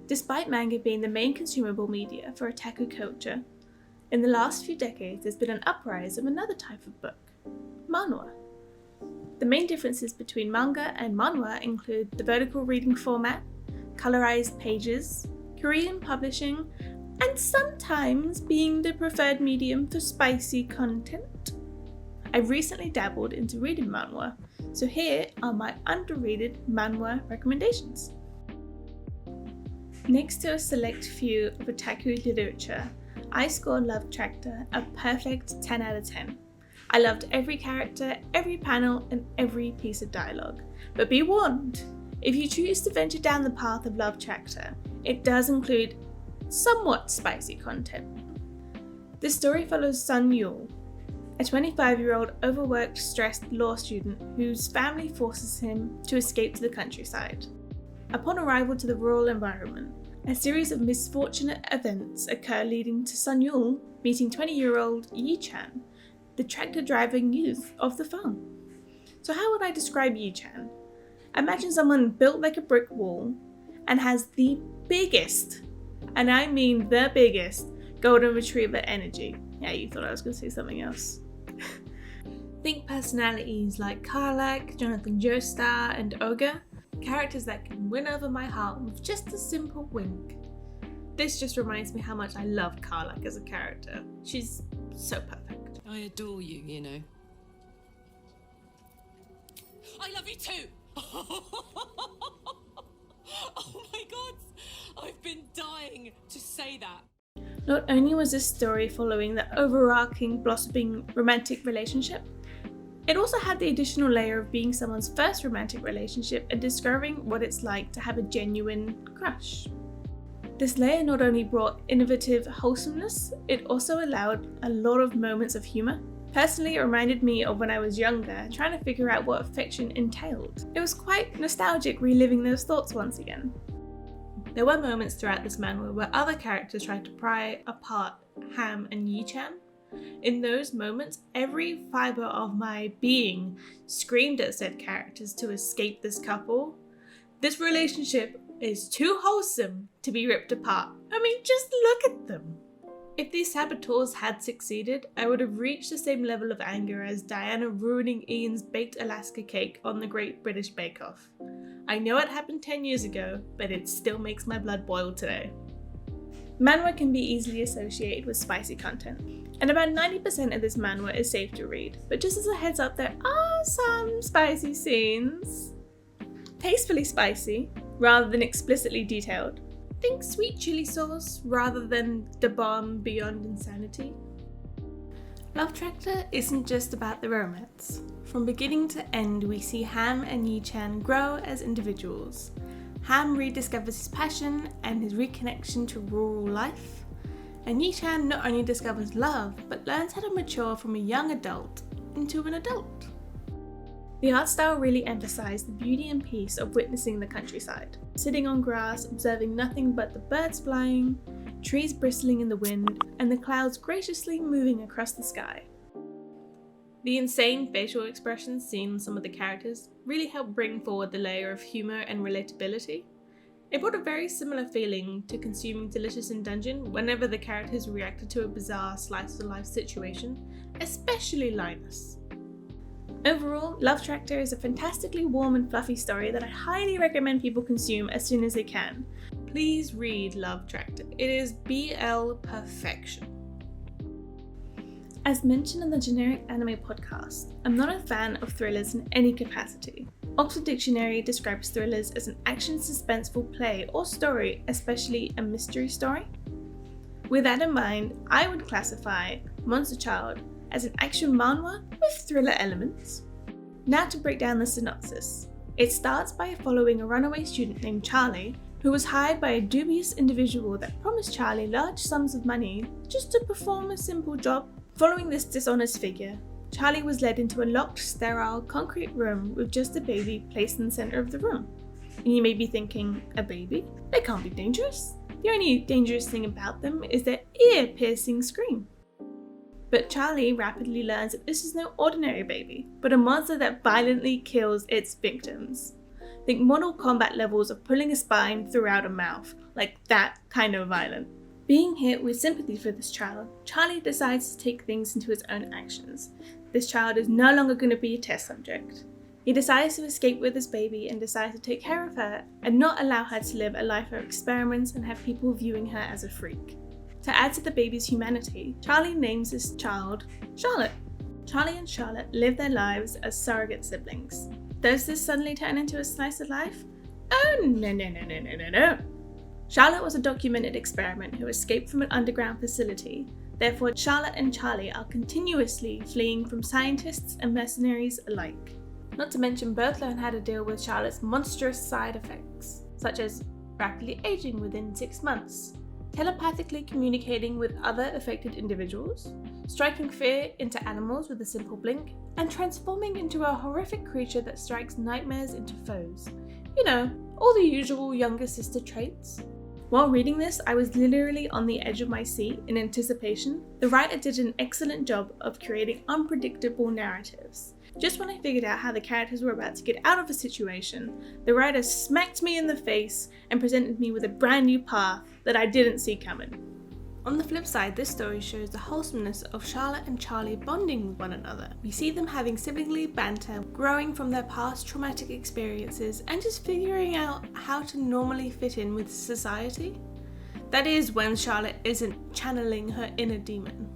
Despite manga being the main consumable media for otaku culture, in the last few decades there's been an uprise of another type of book, manhwa. The main differences between manga and manhwa include the vertical reading format, colorized pages, Korean publishing, and sometimes being the preferred medium for spicy content. I've recently dabbled into reading manhwa, so here are my underrated manhwa recommendations. Next to a select few of otaku literature, I score Love Tractor a perfect 10 out of 10. I loved every character, every panel, and every piece of dialogue. But be warned, if you choose to venture down the path of Love Tractor, it does include somewhat spicy content. This story follows Sun Yul, a 25-year-old overworked, stressed law student whose family forces him to escape to the countryside. Upon arrival to the rural environment, a series of misfortunate events occur leading to Sun Yul meeting 20-year-old Yi-chan, the tractor-driving youth of the farm. So how would I describe Yi-chan? Imagine someone built like a brick wall and has the biggest, and I mean the biggest, golden retriever energy. Yeah, you thought I was going to say something else. Think personalities like Karlak, Jonathan Joestar, and Ogre, characters that can win over my heart with just a simple wink. This just reminds me how much I love Karlak as a character. She's so perfect. I adore you, you know. I love you too! Oh my god! I've been dying to say that. Not only was this story following the overarching, blossoming romantic relationship, it also had the additional layer of being someone's first romantic relationship and discovering what it's like to have a genuine crush. This layer not only brought innovative wholesomeness, it also allowed a lot of moments of humour. Personally, it reminded me of when I was younger, trying to figure out what affection entailed. It was quite nostalgic reliving those thoughts once again. There were moments throughout this manhwa where other characters tried to pry apart Ham and Yi-chan. In those moments, every fibre of my being screamed at said characters to escape this couple. This relationship is too wholesome to be ripped apart. I mean, just look at them. If these saboteurs had succeeded, I would have reached the same level of anger as Diana ruining Ian's baked Alaska cake on the Great British Bake Off. I know it happened 10 years ago, but it still makes my blood boil today. Manhwa can be easily associated with spicy content, and about 90% of this manhwa is safe to read, but just as a heads up, there are some spicy scenes. Tastefully spicy, rather than explicitly detailed. Think sweet chili sauce, rather than the bomb beyond insanity. Love Tractor isn't just about the romance. From beginning to end, we see Ham and Yi-chan grow as individuals. Ham rediscovers his passion and his reconnection to rural life, and Yi-chan not only discovers love, but learns how to mature from a young adult into an adult. The art style really emphasised the beauty and peace of witnessing the countryside. Sitting on grass, observing nothing but the birds flying, trees bristling in the wind, and the clouds graciously moving across the sky. The insane facial expressions seen in some of the characters really helped bring forward the layer of humour and relatability. It brought a very similar feeling to consuming Delicious in Dungeon whenever the characters reacted to a bizarre slice-of-life situation, especially Linus. Overall, Love Tractor is a fantastically warm and fluffy story that I highly recommend people consume as soon as they can. Please read Love Tractor. It is BL perfection. As mentioned in the Generic Anime podcast, I'm not a fan of thrillers in any capacity. Oxford Dictionary describes thrillers as an action suspenseful play or story, especially a mystery story. With that in mind, I would classify Monster Child as an action manhwa with thriller elements. Now to break down the synopsis. It starts by following a runaway student named Charlie, who was hired by a dubious individual that promised Charlie large sums of money just to perform a simple job. Following this dishonest figure, Charlie was led into a locked, sterile, concrete room with just a baby placed in the centre of the room. And you may be thinking, a baby? They can't be dangerous. The only dangerous thing about them is their ear-piercing scream. But Charlie rapidly learns that this is no ordinary baby, but a monster that violently kills its victims. Think Mortal Kombat levels of pulling a spine throughout a mouth, like that kind of violent. Being hit with sympathy for this child, Charlie decides to take things into his own actions. This child is no longer going to be a test subject. He decides to escape with his baby and decides to take care of her and not allow her to live a life of experiments and have people viewing her as a freak. To add to the baby's humanity, Charlie names his child Charlotte. Charlie and Charlotte live their lives as surrogate siblings. Does this suddenly turn into a slice of life? Oh no. Charlotte was a documented experiment who escaped from an underground facility. Therefore, Charlotte and Charlie are continuously fleeing from scientists and mercenaries alike. Not to mention, both learn how to deal with Charlotte's monstrous side effects, such as rapidly aging within 6 months, telepathically communicating with other affected individuals, striking fear into animals with a simple blink, and transforming into a horrific creature that strikes nightmares into foes. You know, all the usual younger sister traits. While reading this, I was literally on the edge of my seat in anticipation. The writer did an excellent job of creating unpredictable narratives. Just when I figured out how the characters were about to get out of a situation, the writer smacked me in the face and presented me with a brand new path that I didn't see coming. On the flip side, this story shows the wholesomeness of Charlotte and Charlie bonding with one another. We see them having siblingly banter, growing from their past traumatic experiences, and just figuring out how to normally fit in with society. That is, when Charlotte isn't channeling her inner demon.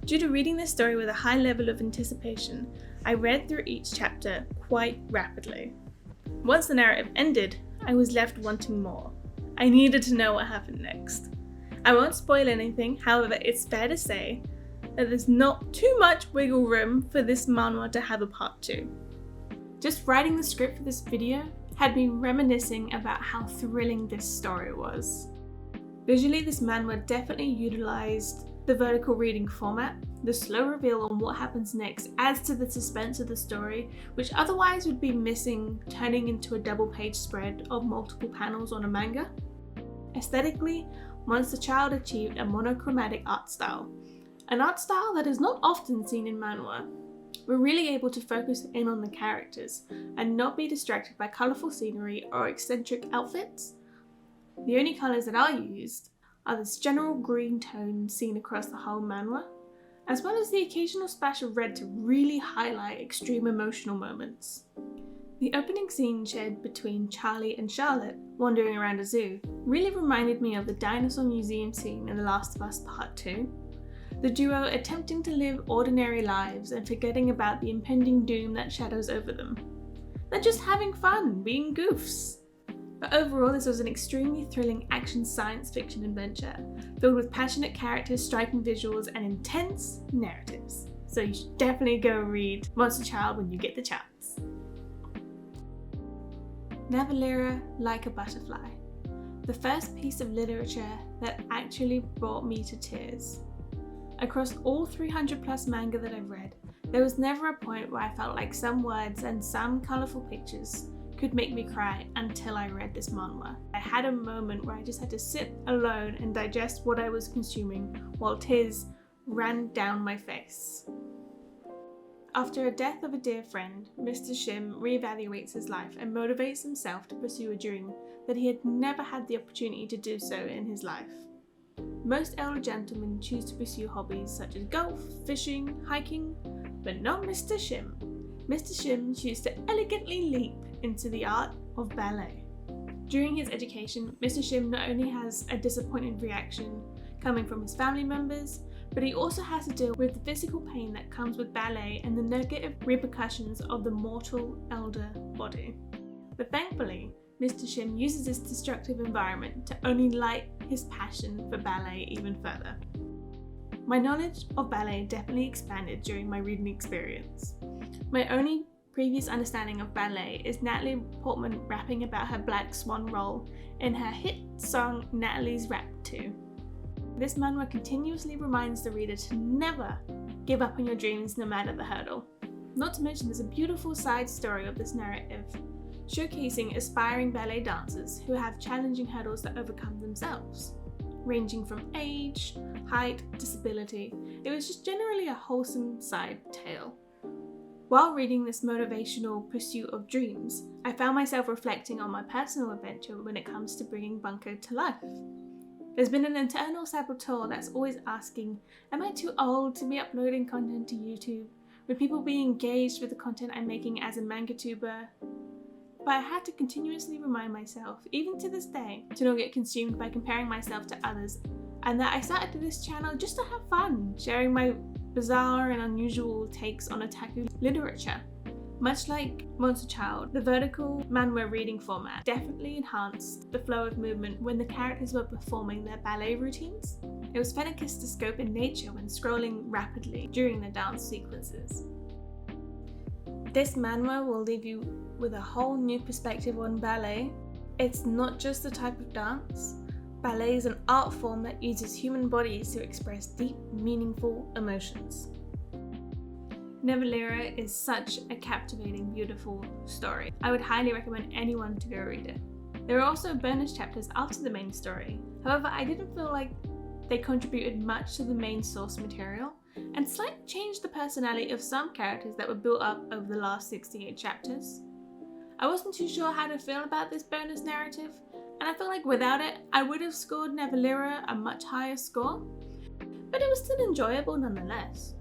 Due to reading this story with a high level of anticipation, I read through each chapter quite rapidly. Once the narrative ended, I was left wanting more. I needed to know what happened next. I won't spoil anything, however, it's fair to say that there's not too much wiggle room for this manhwa to have a part 2. Just writing the script for this video had me reminiscing about how thrilling this story was. Visually, this manhwa definitely utilized the vertical reading format. The slow reveal on what happens next adds to the suspense of the story, which otherwise would be missing turning into a double-page spread of multiple panels on a manga. Aesthetically, Monster Child achieved a monochromatic art style, an art style that is not often seen in manhwa. We're really able to focus in on the characters and not be distracted by colourful scenery or eccentric outfits. The only colours that are used are this general green tone seen across the whole manhwa, as well as the occasional splash of red to really highlight extreme emotional moments. The opening scene shared between Charlie and Charlotte wandering around a zoo really reminded me of the dinosaur museum scene in The Last of Us Part 2. The duo attempting to live ordinary lives and forgetting about the impending doom that shadows over them. They're just having fun, being goofs. But overall, this was an extremely thrilling action science fiction adventure, filled with passionate characters, striking visuals, and intense narratives. So you should definitely go read Monster Child when you get the chance. Navillera, Like a Butterfly. The first piece of literature that actually brought me to tears. Across all 300 plus manga that I've read, there was never a point where I felt like some words and some colourful pictures could make me cry until I read this manhwa. I had a moment where I just had to sit alone and digest what I was consuming while tears ran down my face. After a death of a dear friend, Mr. Shim reevaluates his life and motivates himself to pursue a dream that he had never had the opportunity to do so in his life. Most elder gentlemen choose to pursue hobbies such as golf, fishing, hiking, but not Mr. Shim. Mr. Shim chose to elegantly leap into the art of ballet. During his education, Mr. Shim not only has a disappointed reaction coming from his family members, but he also has to deal with the physical pain that comes with ballet and the negative repercussions of the mortal elder body. But thankfully, Mr. Shim uses this destructive environment to only light his passion for ballet even further. My knowledge of ballet definitely expanded during my reading experience. My only previous understanding of ballet is Natalie Portman rapping about her Black Swan role in her hit song Natalie's Rap 2. This manhwa continuously reminds the reader to never give up on your dreams no matter the hurdle. Not to mention there's a beautiful side story of this narrative, showcasing aspiring ballet dancers who have challenging hurdles to overcome themselves, ranging from age, height, disability. It was just generally a wholesome side tale. While reading this motivational pursuit of dreams, I found myself reflecting on my personal adventure when it comes to bringing Bunko to life. There's been an internal saboteur that's always asking, am I too old to be uploading content to YouTube? Would people be engaged with the content I'm making as a mangatuber? But I had to continuously remind myself, even to this day, to not get consumed by comparing myself to others, and that I started this channel just to have fun, sharing my bizarre and unusual takes on otaku literature. Much like Monster Child, the vertical manhwa reading format definitely enhanced the flow of movement when the characters were performing their ballet routines. It was focused to scope in nature when scrolling rapidly during the dance sequences. This manhwa will leave you with a whole new perspective on ballet. It's not just a type of dance. Ballet is an art form that uses human bodies to express deep, meaningful emotions. Navillera is such a captivating, beautiful story. I would highly recommend anyone to go read it. There are also bonus chapters after the main story. However, I didn't feel like they contributed much to the main source material, and slightly changed the personality of some characters that were built up over the last 68 chapters. I wasn't too sure how to feel about this bonus narrative, and I felt like without it, I would have scored Navillera a much higher score, but it was still enjoyable nonetheless.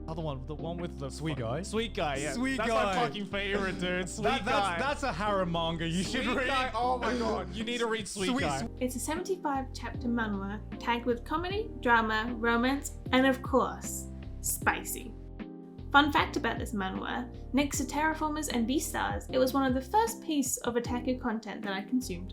Other one, the one with the Sweet guy. Sweet guy, yeah. Sweet that's guy. my fucking favorite, dude. Sweet guy. That's a harem manga. You should Sweet read. guy. Oh my god, you need to read Sweet Guy. It's a 75 chapter manhwa tagged with comedy, drama, romance, and of course, spicy. Fun fact about this manhwa, next to Terraformers and Beastars, it was one of the first piece of otaku content that I consumed.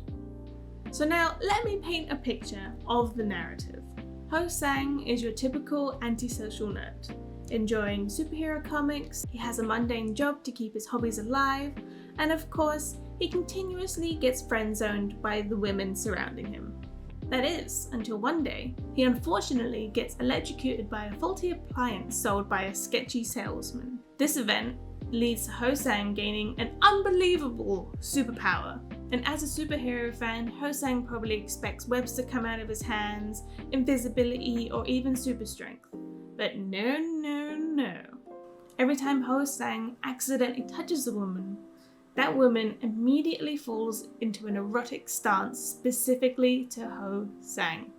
So now, let me paint a picture of the narrative. Ho-sang is your typical antisocial nerd. Enjoying superhero comics, he has a mundane job to keep his hobbies alive, and of course, he continuously gets friend-zoned by the women surrounding him. That is, until one day, he unfortunately gets electrocuted by a faulty appliance sold by a sketchy salesman. This event leads to Ho-sang gaining an unbelievable superpower. And as a superhero fan, Ho-sang probably expects webs to come out of his hands, invisibility, or even super strength. But no. Every time Ho-sang accidentally touches a woman, that woman immediately falls into an erotic stance specifically to Ho-sang.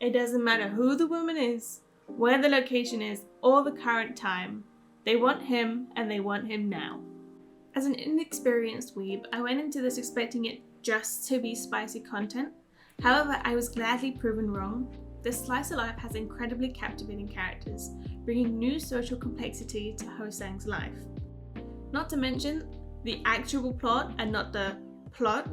It doesn't matter who the woman is, where the location is, or the current time. They want him, and they want him now. As an inexperienced weeb, I went into this expecting it just to be spicy content. However, I was gladly proven wrong. This slice of life has incredibly captivating characters, bringing new social complexity to Ho-sang's life. Not to mention, the actual plot, and not the plot,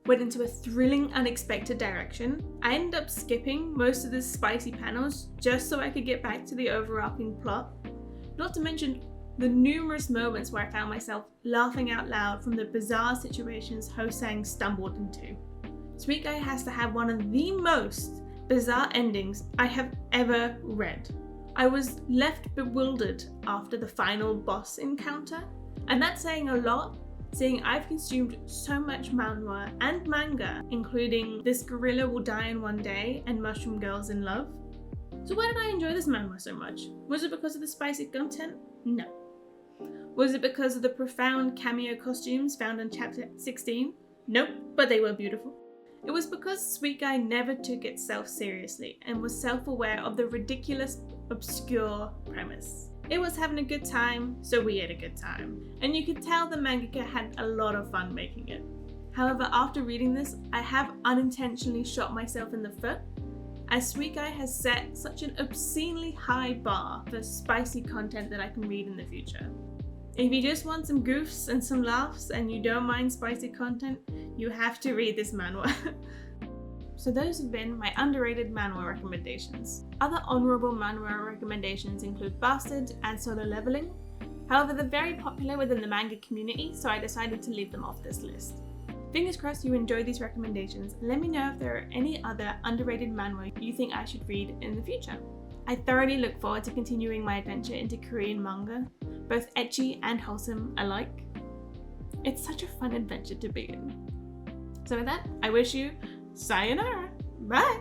went into a thrilling, unexpected direction. I ended up skipping most of the spicy panels just so I could get back to the overarching plot. Not to mention the numerous moments where I found myself laughing out loud from the bizarre situations Ho-sang stumbled into. Sweet Guy has to have one of the most bizarre endings I have ever read. I was left bewildered after the final boss encounter, and that's saying a lot, seeing I've consumed so much manhwa and manga, including This Gorilla Will Die in One Day and Mushroom Girls in Love. So why did I enjoy this manhwa so much? Was it because of the spicy content? No. Was it because of the profound cameo costumes found in chapter 16? Nope, but they were beautiful. It was because Sweet Guy never took itself seriously and was self-aware of the ridiculous, obscure premise. It was having a good time, so we had a good time. And you could tell the mangaka had a lot of fun making it. However, after reading this, I have unintentionally shot myself in the foot, as Sweet Guy has set such an obscenely high bar for spicy content that I can read in the future. If you just want some goofs and some laughs and you don't mind spicy content, you have to read this manhwa. So those have been my underrated manhwa recommendations. Other honourable manhwa recommendations include Bastard and Solo Leveling. However, they're very popular within the manga community, so I decided to leave them off this list. Fingers crossed you enjoy these recommendations. Let me know if there are any other underrated manhwa you think I should read in the future. I thoroughly look forward to continuing my adventure into Korean manga, both ecchi and wholesome alike. It's such a fun adventure to be in. So with that, I wish you sayonara. Bye!